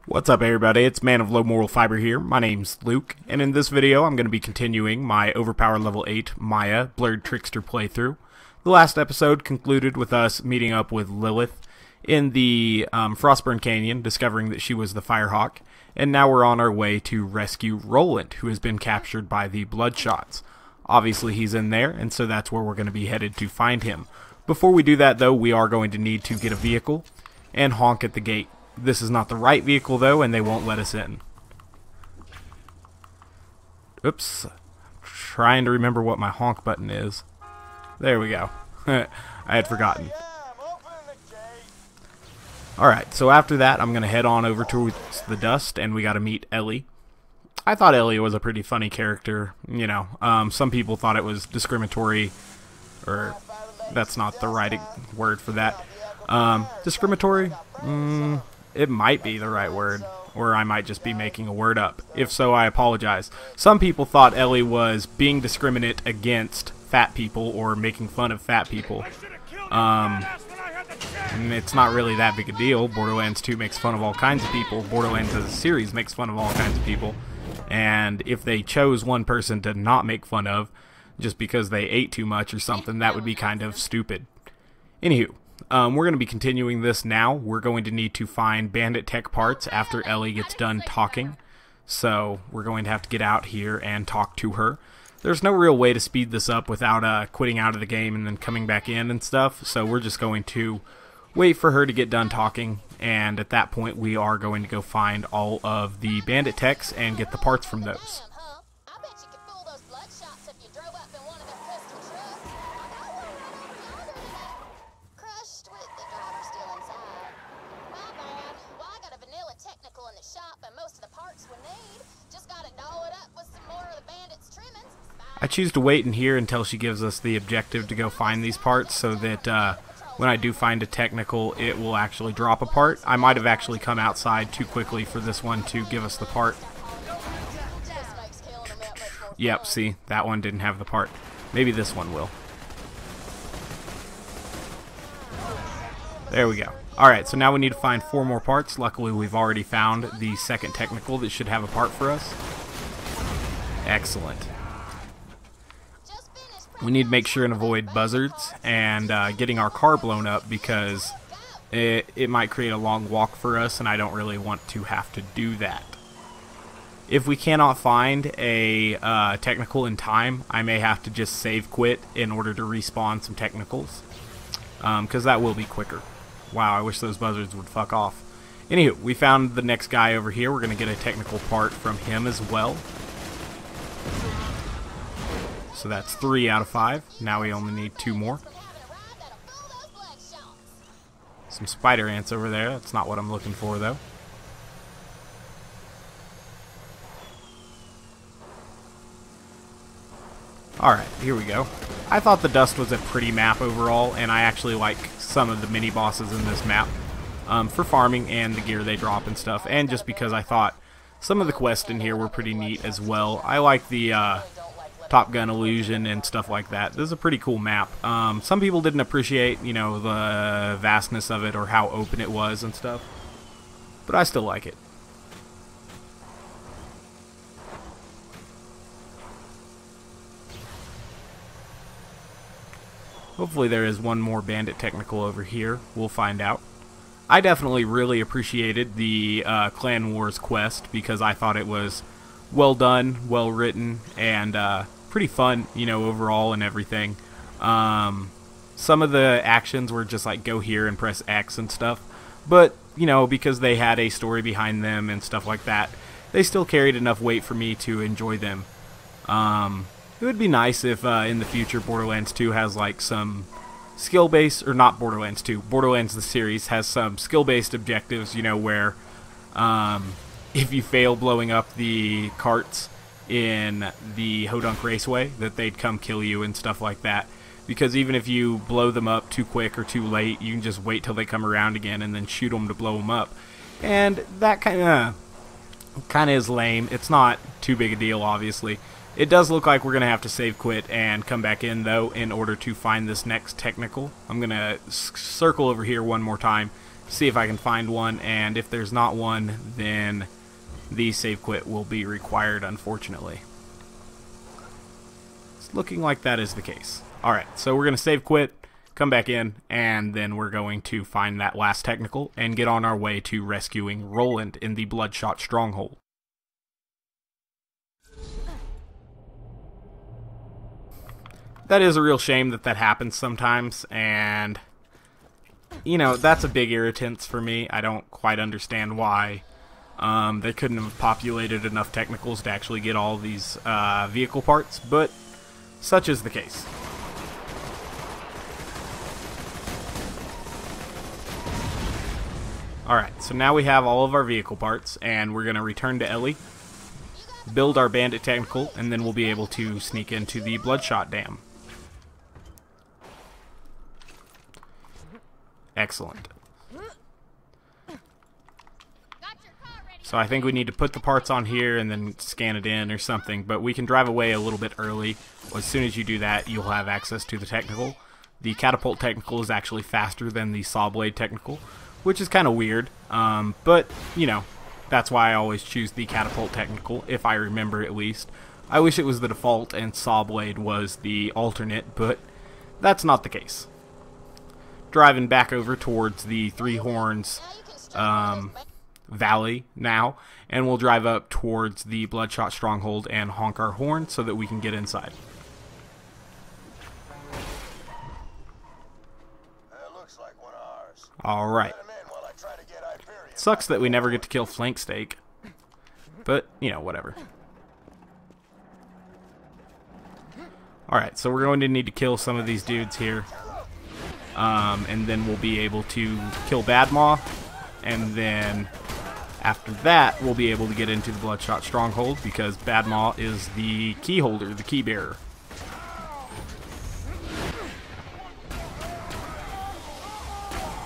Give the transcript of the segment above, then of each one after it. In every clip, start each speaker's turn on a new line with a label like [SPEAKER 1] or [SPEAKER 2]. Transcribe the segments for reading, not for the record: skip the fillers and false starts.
[SPEAKER 1] What's up everybody, it's Man of Low Moral Fiber here. My name's Luke, and in this video I'm going to be continuing my Overpower Level 8 Maya Blurred Trickster playthrough. The last episode concluded with us meeting up with Lilith in the Frostburn Canyon, discovering that she was the Firehawk, and now we're on our way to rescue Roland, who has been captured by the Bloodshots. Obviously he's in there, and so that's where we're going to be headed to find him. Before we do that though, we are going to need to get a vehicle and honk at the gate. This is not the right vehicle though, and they won't let us in. Oops. Trying to remember what my honk button is. There we go. I had forgotten. Alright, so after that I'm going to head on over towards the dust, and we got to meet Ellie. I thought Ellie was a pretty funny character, you know. Some people thought it was discriminatory, or that's not the right word for that. Discriminatory? It might be the right word, or I might just be making a word up. If so, I apologize. Some people thought Ellie was being discriminate against fat people or making fun of fat people. It's not really that big a deal. Borderlands 2 makes fun of all kinds of people. Borderlands as a series makes fun of all kinds of people. And if they chose one person to not make fun of just because they ate too much or something, that would be kind of stupid. Anywho. We're going to be continuing this now. We're going to need to find bandit tech parts after Ellie gets done talking. So we're going to have to get out here and talk to her. There's no real way to speed this up without quitting out of the game and then coming back in and stuff. So we're just going to wait for her to get done talking. And at that point we are going to go find all of the bandit techs and get the parts from those. I choose to wait in here until she gives us the objective to go find these parts, so that when I do find a technical, it will actually drop a part. I might have actually come outside too quickly for this one to give us the part. Yep, see, that one didn't have the part. Maybe this one will. There we go. Alright, so now we need to find 4 more parts. Luckily, we've already found the second technical that should have a part for us. Excellent. We need to make sure and avoid buzzards and getting our car blown up, because it might create a long walk for us, and I don't really want to have to do that. If we cannot find a technical in time, I may have to just save quit in order to respawn some technicals, because that will be quicker. Wow, I wish those buzzards would fuck off. Anywho, we found the next guy over here. We're going to get a technical part from him as well. So that's 3 out of 5. Now we only need 2 more. Some spider ants over there. That's not what I'm looking for, though. Alright, here we go. I thought the dust was a pretty map overall, and I actually like some of the mini-bosses in this map for farming and the gear they drop and stuff, and just because I thought some of the quests in here were pretty neat as well. I like the Top Gun illusion and stuff like that. This is a pretty cool map. Some people didn't appreciate, you know, the vastness of it or how open it was and stuff, but I still like it. Hopefully there is one more bandit technical over here. We'll find out. I definitely really appreciated the Clan Wars quest, because I thought it was well done, well written, and pretty fun, you know, overall and everything. Some of the actions were just like go here and press X and stuff, but you know, because they had a story behind them and stuff like that, they still carried enough weight for me to enjoy them. It would be nice if in the future Borderlands 2 has like some skill-based, or not Borderlands 2, Borderlands the series has some skill-based objectives, you know, where if you fail blowing up the carts in the Hodunk Raceway, that they'd come kill you and stuff like that. Because even if you blow them up too quick or too late, you can just wait till they come around again and then shoot them to blow them up. And that kind of is lame. It's not too big a deal, obviously. It does look like we're going to have to save quit and come back in, though, in order to find this next technical. I'm going to circle over here one more time, see if I can find one, and if there's not one, then the save quit will be required, unfortunately. It's looking like that is the case. Alright, so we're going to save quit, come back in, and then we're going to find that last technical and get on our way to rescuing Roland in the Bloodshot Stronghold. That is a real shame that that happens sometimes, and you know, that's a big irritant for me. I don't quite understand why they couldn't have populated enough technicals to actually get all these vehicle parts, but such is the case. Alright, so now we have all of our vehicle parts, and we're going to return to Ellie, build our bandit technical, and then we'll be able to sneak into the Bloodshot Dam. Excellent. So I think we need to put the parts on here and then scan it in or something, but we can drive away a little bit early. As soon as you do that, you'll have access to the technical. The catapult technical is actually faster than the saw blade technical, which is kind of weird, but, you know, that's why I always choose the catapult technical, if I remember at least. I wish it was the default and saw blade was the alternate, but that's not the case. Driving back over towards the Three Horns Valley now, and we'll drive up towards the Bloodshot Stronghold and honk our horn so that we can get inside. Alright. Sucks that we never get to kill Flank Steak, but, you know, whatever. Alright, so we're going to need to kill some of these dudes here. And then we'll be able to kill Badmaw, and then after that we'll be able to get into the Bloodshot Stronghold because Badmaw is the key holder, the key bearer.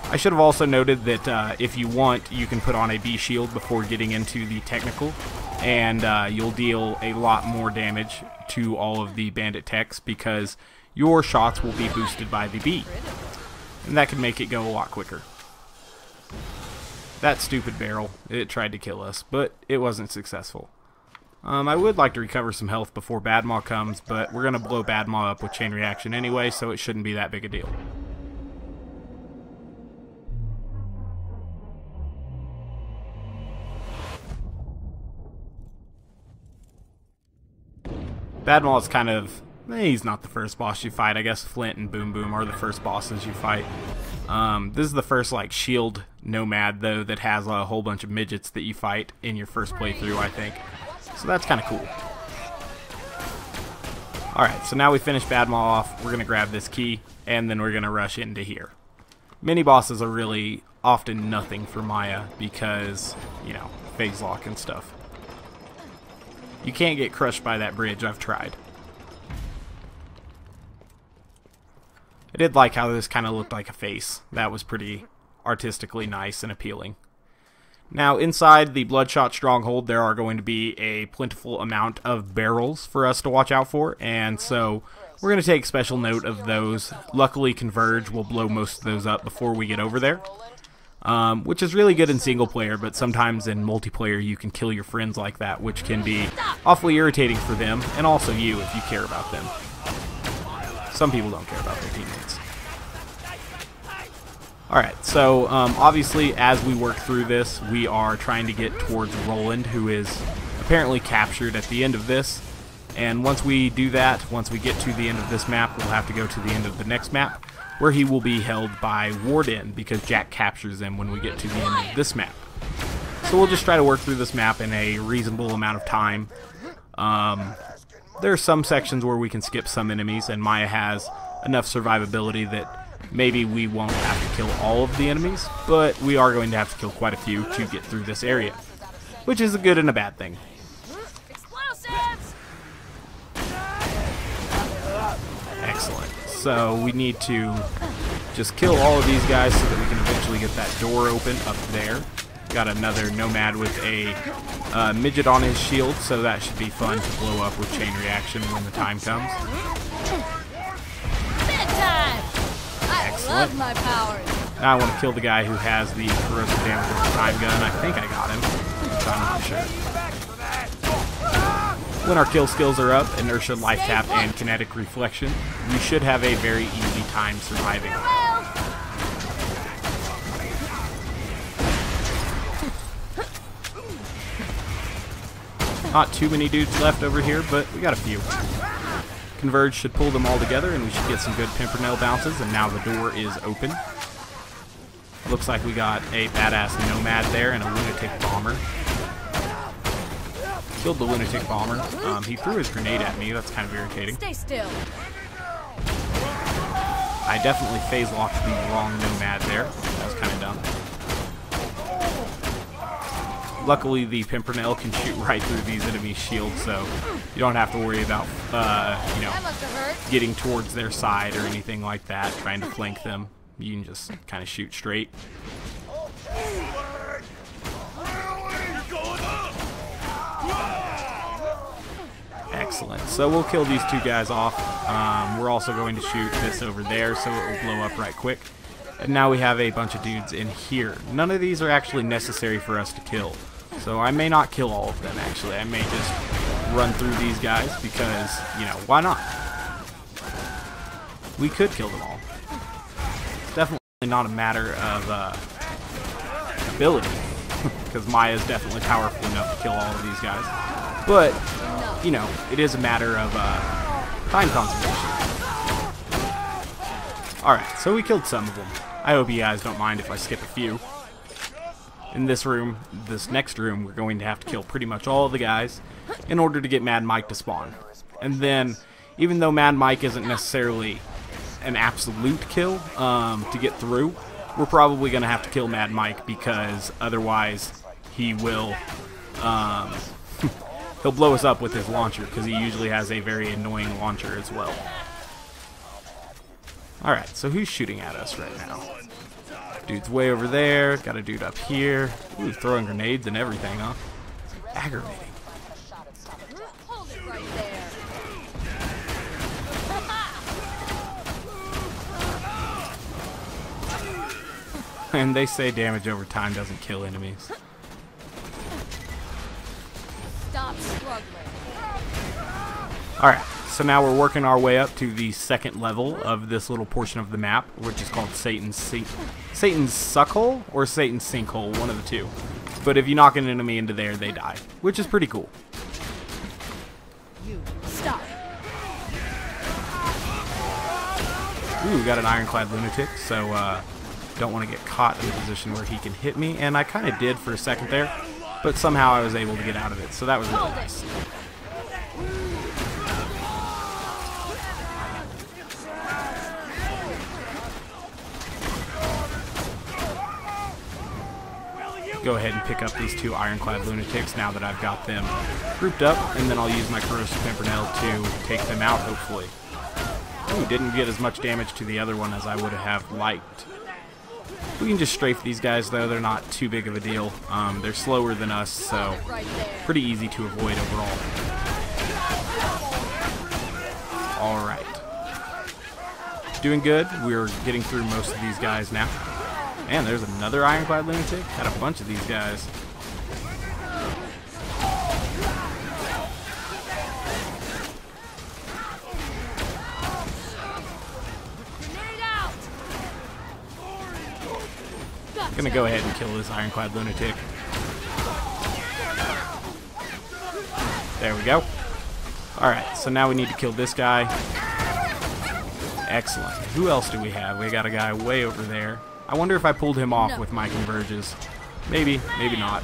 [SPEAKER 1] I should have also noted that if you want, you can put on a B shield before getting into the technical, and you'll deal a lot more damage to all of the bandit techs because your shots will be boosted by the B. And that can make it go a lot quicker. That stupid barrel, it tried to kill us, but it wasn't successful. I would like to recover some health before Badmaw comes, but we're going to blow Badmaw up with chain reaction anyway, so it shouldn't be that big a deal. Badmaw is kind of... he's not the first boss you fight. I guess Flint and Boom Boom are the first bosses you fight. This is the first, like, shield nomad, though, that has a whole bunch of midgets that you fight in your first playthrough, I think. So that's kind of cool. Alright, so now we finish Badmaw off. We're going to grab this key, and then we're going to rush into here. Mini-bosses are really often nothing for Maya because, you know, phase lock and stuff. You can't get crushed by that bridge. I've tried. I did like how this kind of looked like a face. That was pretty artistically nice and appealing. Now, inside the Bloodshot Stronghold, there are going to be a plentiful amount of barrels for us to watch out for, and so we're going to take special note of those. Luckily, Converge will blow most of those up before we get over there, which is really good in single player, but sometimes in multiplayer you can kill your friends like that, which can be awfully irritating for them, and also you if you care about them. Some people don't care about their teammates. Alright, so obviously as we work through this, we are trying to get towards Roland, who is apparently captured at the end of this. And once we do that, once we get to the end of this map, we'll have to go to the end of the next map, where he will be held by Warden, because Jack captures him when we get to the end of this map. So we'll just try to work through this map in a reasonable amount of time. There are some sections where we can skip some enemies, and Maya has enough survivability that maybe we won't have to kill all of the enemies, but we are going to have to kill quite a few to get through this area, which is a good and a bad thing.
[SPEAKER 2] Explosives!
[SPEAKER 1] Excellent. So we need to just kill all of these guys so that we can eventually get that door open up there. Got another nomad with a midget on his shield, so that should be fun to blow up with chain reaction when the time comes.
[SPEAKER 2] Bedtime! I
[SPEAKER 1] Excellent.
[SPEAKER 2] love my powers.
[SPEAKER 1] Now I want to kill the guy who has the corrosive damage over time gun. I think I got him, but I'm not sure. When our kill skills are up, inertia, life tap, and kinetic reflection, we should have a very easy time surviving. Not too many dudes left over here, but we got a few. Converge should pull them all together, and we should get some good Pimpernel bounces, and now the door is open. Looks like we got a badass nomad there and a lunatic bomber. Killed the lunatic bomber. He threw his grenade at me. That's kind of irritating.
[SPEAKER 2] Stay still.
[SPEAKER 1] I definitely phase locked the wrong nomad there. That was kind of dumb. Luckily, the Pimpernel can shoot right through these enemy shields, so you don't have to worry about, you know, getting towards their side or anything like that, trying to flank them. You can just kind of shoot straight. Excellent. So we'll kill these two guys off. We're also going to shoot this over there, so it will blow up right quick. And now we have a bunch of dudes in here. None of these are actually necessary for us to kill. So I may not kill all of them, actually. I may just run through these guys because, you know, why not? We could kill them all. It's definitely not a matter of ability, because Maya is definitely powerful enough to kill all of these guys. But, you know, it is a matter of time conservation. Alright, so we killed some of them. I hope you guys don't mind if I skip a few. In this room, this next room, we're going to have to kill pretty much all of the guys in order to get Mad Mike to spawn. And then, even though Mad Mike isn't necessarily an absolute kill to get through, we're probably going to have to kill Mad Mike because otherwise he will, he'll blow us up with his launcher because he usually has a very annoying launcher as well. Alright, so who's shooting at us right now? Dude's way over there. Got a dude up here. Ooh, throwing grenades and everything, huh? Aggravating.
[SPEAKER 2] Hold it right there.
[SPEAKER 1] And they say damage over time doesn't kill enemies.
[SPEAKER 2] Stop struggling.
[SPEAKER 1] Alright, so now we're working our way up to the second level of this little portion of the map, which is called Satan's Suckhole or Satan's Sinkhole, one of the two. But if you knock an enemy into there, they die, which is pretty cool.
[SPEAKER 2] You stop.
[SPEAKER 1] Ooh, got an ironclad lunatic, so don't want to get caught in a position where he can hit me, and I kind of did for a second there, but somehow I was able to get out of it, so that was really nice. Go ahead and pick up these two ironclad lunatics now that I've got them grouped up, and then I'll use my corrosive Pimpernel to take them out, hopefully. Ooh, didn't get as much damage to the other one as I would have liked. We can just strafe these guys, though. They're not too big of a deal. They're slower than us, so pretty easy to avoid overall. Alright. Doing good. We're getting through most of these guys now. Man, there's another ironclad lunatic. Had a bunch of these guys.
[SPEAKER 2] Grenade out.
[SPEAKER 1] Gonna go ahead and kill this ironclad lunatic. There we go. Alright, so now we need to kill this guy. Excellent. Who else do we have? We got a guy way over there. I wonder if I pulled him off with my converges. Maybe, maybe not.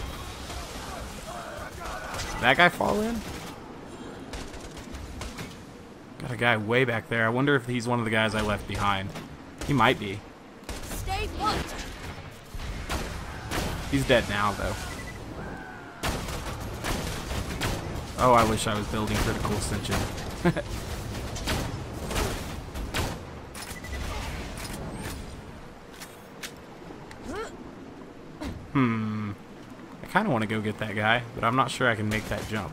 [SPEAKER 1] Did that guy fall in? Got a guy way back there. I wonder if he's one of the guys I left behind. He might be.
[SPEAKER 2] Stay put.
[SPEAKER 1] He's dead now, though. Oh, I wish I was building critical ascension. I kind of want to go get that guy, but I'm not sure I can make that jump.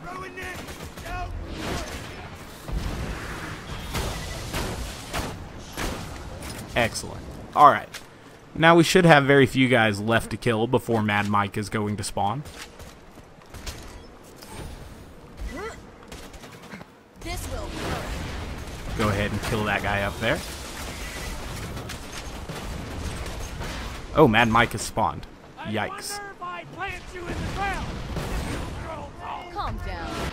[SPEAKER 1] Excellent. Alright. Now we should have very few guys left to kill before Mad Mike is going to spawn.
[SPEAKER 2] This will hurt.
[SPEAKER 1] Go ahead and kill that guy up there. Oh, Mad Mike has spawned. Yikes.
[SPEAKER 2] Calm down.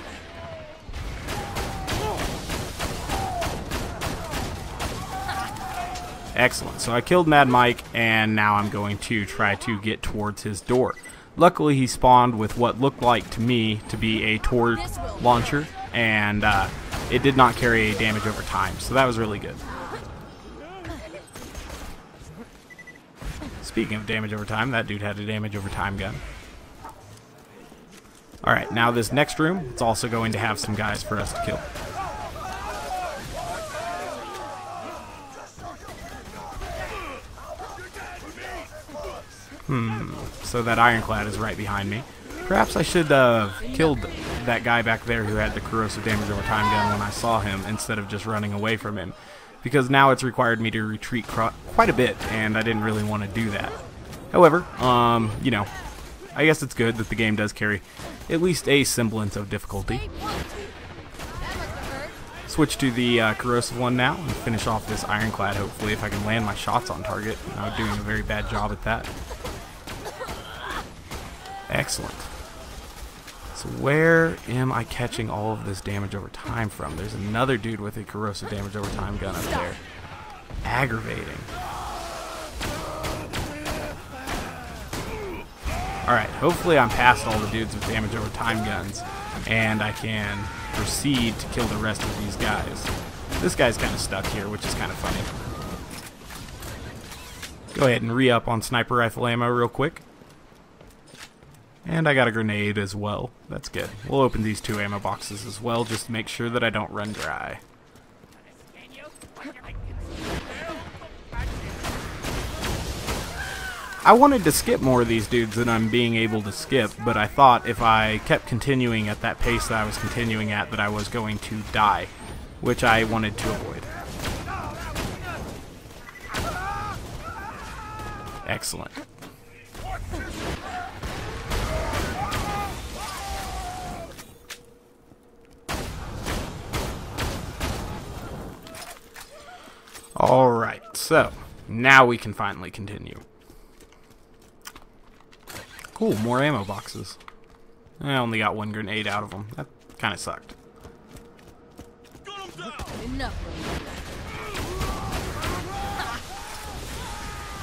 [SPEAKER 1] Excellent. So I killed Mad Mike, and now I'm going to try to get towards his door. Luckily, he spawned with what looked like to me to be a torch launcher, and it did not carry a damage over time, so that was really good. Speaking of damage over time, that dude had a damage over time gun. Alright, now this next room, it's also going to have some guys for us to kill. So that ironclad is right behind me. Perhaps I should have killed that guy back there who had the corrosive damage over time gun when I saw him, instead of just running away from him. Because now it's required me to retreat quite a bit, and I didn't really want to do that. However, you know, I guess it's good that the game does carry at least a semblance of difficulty. Switch to the corrosive one now and finish off this ironclad, hopefully, if I can land my shots on target. I'm doing a very bad job at that. Excellent. So where am I catching all of this damage over time from? There's another dude with a corrosive damage over time gun up there. Aggravating. Alright, hopefully I'm past all the dudes with damage over time guns, and I can proceed to kill the rest of these guys. This guy's kind of stuck here, which is kind of funny. Go ahead and re-up on sniper rifle ammo real quick. And I got a grenade as well. That's good. We'll open these 2 ammo boxes as well, just to make sure that I don't run dry. I wanted to skip more of these dudes than I'm being able to skip, but I thought if I kept continuing at that pace that I was continuing at, that I was going to die, which I wanted to avoid. Excellent. Alright, so now we can finally continue. Cool, more ammo boxes. I only got 1 grenade out of them. That kind of sucked.
[SPEAKER 2] Enough.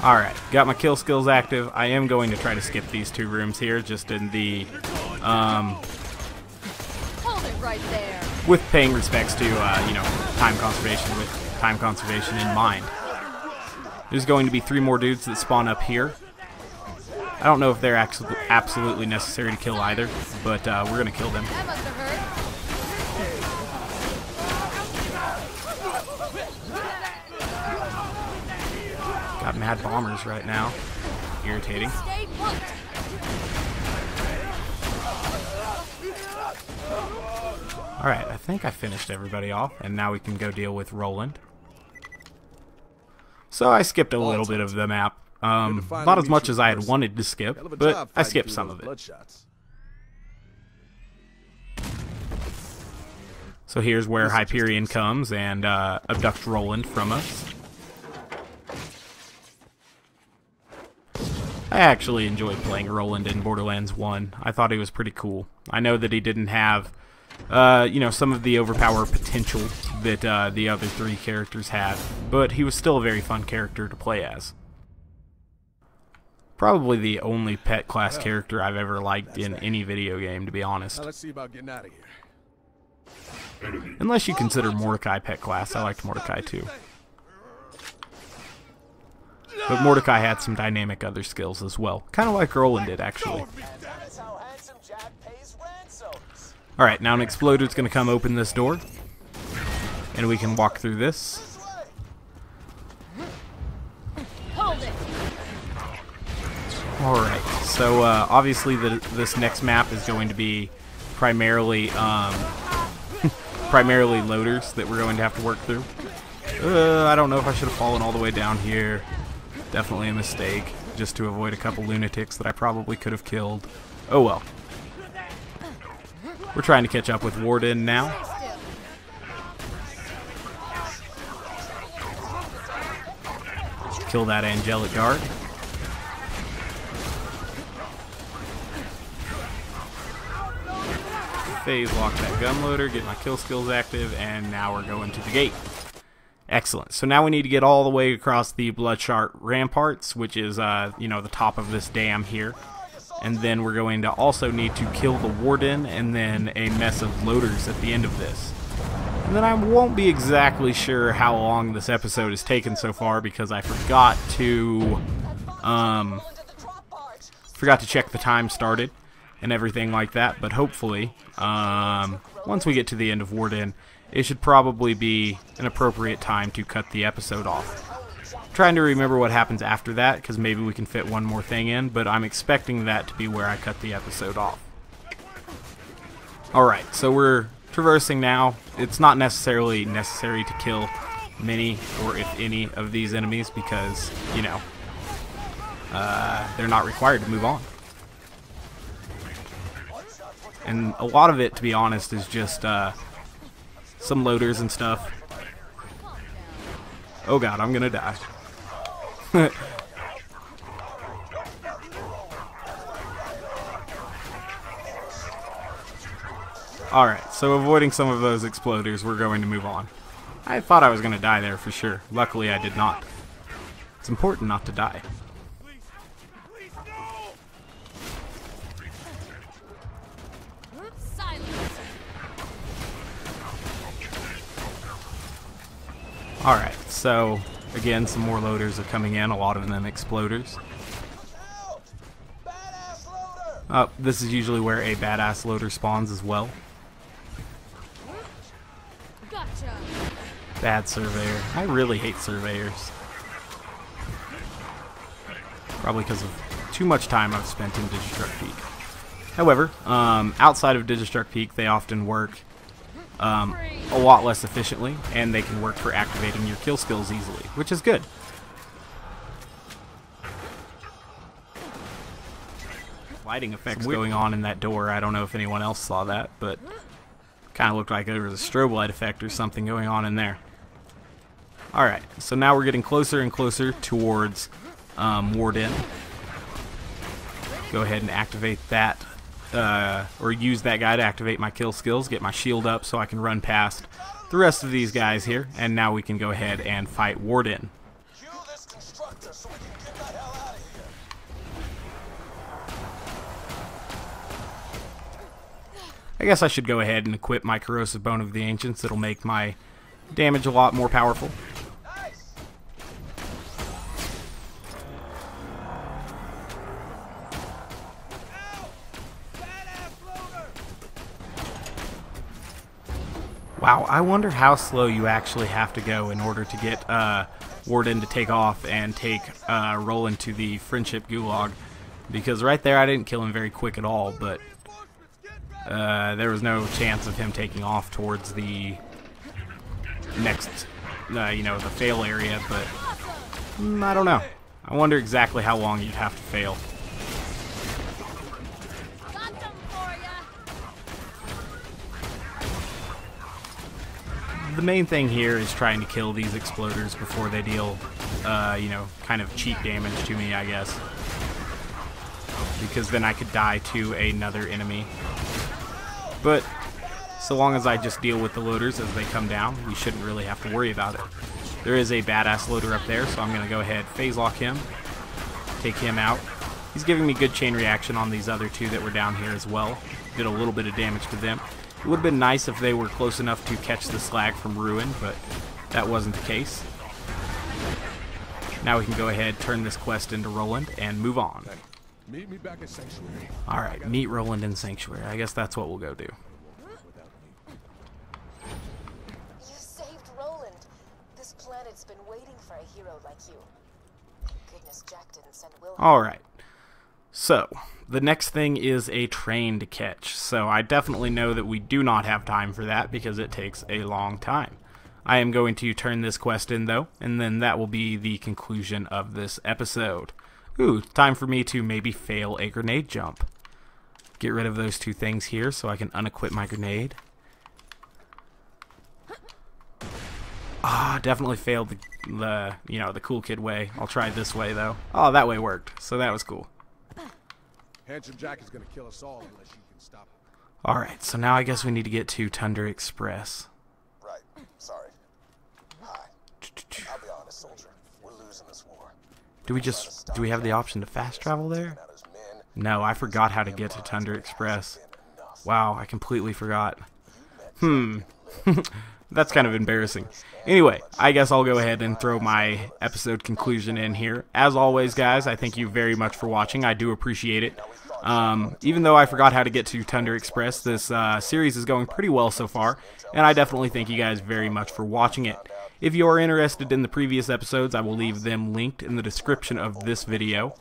[SPEAKER 1] Alright, got my kill skills active. I am going to try to skip these 2 rooms here, just in the,
[SPEAKER 2] Hold it right there.
[SPEAKER 1] with paying respects to, you know, time conservation, with time conservation in mind. There's going to be 3 more dudes that spawn up here. I don't know if they're absolutely necessary to kill either, but we're going to kill them.
[SPEAKER 2] That must have hurt.
[SPEAKER 1] Got mad bombers right now. Irritating.
[SPEAKER 2] Stay put.
[SPEAKER 1] Alright, I think I finished everybody off, and now we can go deal with Roland. So I skipped a little bit of the map. Not as much as I had wanted to skip, but I skipped some of it. So here's where Hyperion comes and abducts Roland from us. I actually enjoyed playing Roland in Borderlands 1. I thought he was pretty cool. I know that he didn't have, you know, some of the overpower potential that the other 3 characters had, but he was still a very fun character to play as. Probably the only pet class character I've ever liked in any video game, to be honest.
[SPEAKER 3] Now let's see about getting out of here.
[SPEAKER 1] Unless you consider Mordecai pet class. I liked Mordecai too. But Mordecai had some dynamic other skills as well. Kind of like Roland did, actually. Alright, now an exploder's going to come open this door. And we can walk through this.
[SPEAKER 2] Hold it.
[SPEAKER 1] Alright, so obviously this next map is going to be primarily primarily loaders that we're going to have to work through. I don't know if I should have fallen all the way down here. Definitely a mistake, just to avoid a couple lunatics that I probably could have killed. Oh well. We're trying to catch up with Warden now. Kill that angelic guard. Phase lock that gun loader, get my kill skills active, and now we're going to the gate. Excellent. So now we need to get all the way across the Bloodshot ramparts, which is, you know, the top of this dam here. And then we're going to also need to kill the warden and then a mess of loaders at the end of this. And then I won't be exactly sure how long this episode has taken so far because I forgot to check the time started and everything like that. But hopefully, once we get to the end of Warden, it should probably be an appropriate time to cut the episode off. I'm trying to remember what happens after that, because maybe we can fit one more thing in, but I'm expecting that to be where I cut the episode off. Alright, so we're traversing now. It's not necessarily necessary to kill many, or if any, of these enemies, because, you know, they're not required to move on. And a lot of it, to be honest, is just some loaders and stuff. Oh god, I'm gonna die. Alright, so avoiding some of those exploders, we're going to move on. I thought I was gonna die there for sure. Luckily I did not. It's important not to die. Alright, so again, some more loaders are coming in, a lot of them exploders. This is usually where a badass loader spawns as well.
[SPEAKER 2] Gotcha.
[SPEAKER 1] Bad surveyor. I really hate surveyors. Probably because of too much time I've spent in Digistruct Peak. However, outside of Digistruct Peak, they often work a lot less efficiently, and they can work for activating your kill skills easily, which is good. Lighting effects going on in that door. I don't know if anyone else saw that, but kind of looked like there was a strobe light effect or something going on in there. Alright, so now we're getting closer and closer towards Warden. Go ahead and activate that. Or use that guy to activate my kill skills, get my shield up so I can run past the rest of these guys here, and now we can go ahead and fight Warden. I guess I should go ahead and equip my Corrosive Bone of the Ancients. It'll make my damage a lot more powerful. Wow, I wonder how slow you actually have to go in order to get Warden to take off and take Roland to the Friendship Gulag. Because right there I didn't kill him very quick at all, but there was no chance of him taking off towards the next, you know, the fail area, but I don't know. I wonder exactly how long you'd have to fail. The main thing here is trying to kill these exploders before they deal, you know, kind of cheap damage to me, I guess. Because then I could die to another enemy. But so long as I just deal with the loaders as they come down, we shouldn't really have to worry about it. There is a badass loader up there, so I'm going to go ahead, phase lock him, take him out. He's giving me good chain reaction on these other two that were down here as well. Did a little bit of damage to them. It would have been nice if they were close enough to catch the slag from Ruin, but that wasn't the case. Now we can go ahead, turn this quest into Roland, and move on.
[SPEAKER 3] Meet me back at Sanctuary.
[SPEAKER 1] Alright, meet Roland in Sanctuary. I guess that's what we'll go do.
[SPEAKER 4] You saved Roland. This planet's been waiting for a hero like you. Thank goodness Jack didn't send Will.
[SPEAKER 1] Alright. So, the next thing is a train to catch. So I definitely know that we do not have time for that because it takes a long time. I am going to turn this quest in, though, and then that will be the conclusion of this episode. Ooh, time for me to maybe fail a grenade jump. Get rid of those two things here so I can unequip my grenade. Ah, definitely failed the cool kid way. I'll try this way, though. Oh, that way worked, so that was cool.
[SPEAKER 3] Handsome Jack is gonna kill us all unless you can stop him.
[SPEAKER 1] Alright, so now I guess we need to get to Tundra Express.
[SPEAKER 5] Right. Sorry. Hi. I'll be honest, soldier. We're losing this war.
[SPEAKER 1] Do we have the option to fast travel there? No, I forgot how to get to Tundra Express. Wow, I completely forgot. That's kind of embarrassing. Anyway, I guess I'll go ahead and throw my episode conclusion in here. As always, guys, I thank you very much for watching. I do appreciate it. Even though I forgot how to get to Tundra Express, this series is going pretty well so far, and I definitely thank you guys very much for watching it. If you are interested in the previous episodes, I will leave them linked in the description of this video.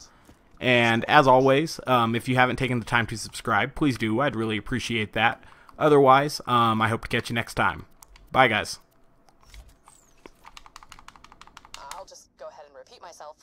[SPEAKER 1] And as always, if you haven't taken the time to subscribe, please do. I'd really appreciate that. Otherwise, I hope to catch you next time. Bye, guys.
[SPEAKER 4] I'll just go ahead and repeat myself.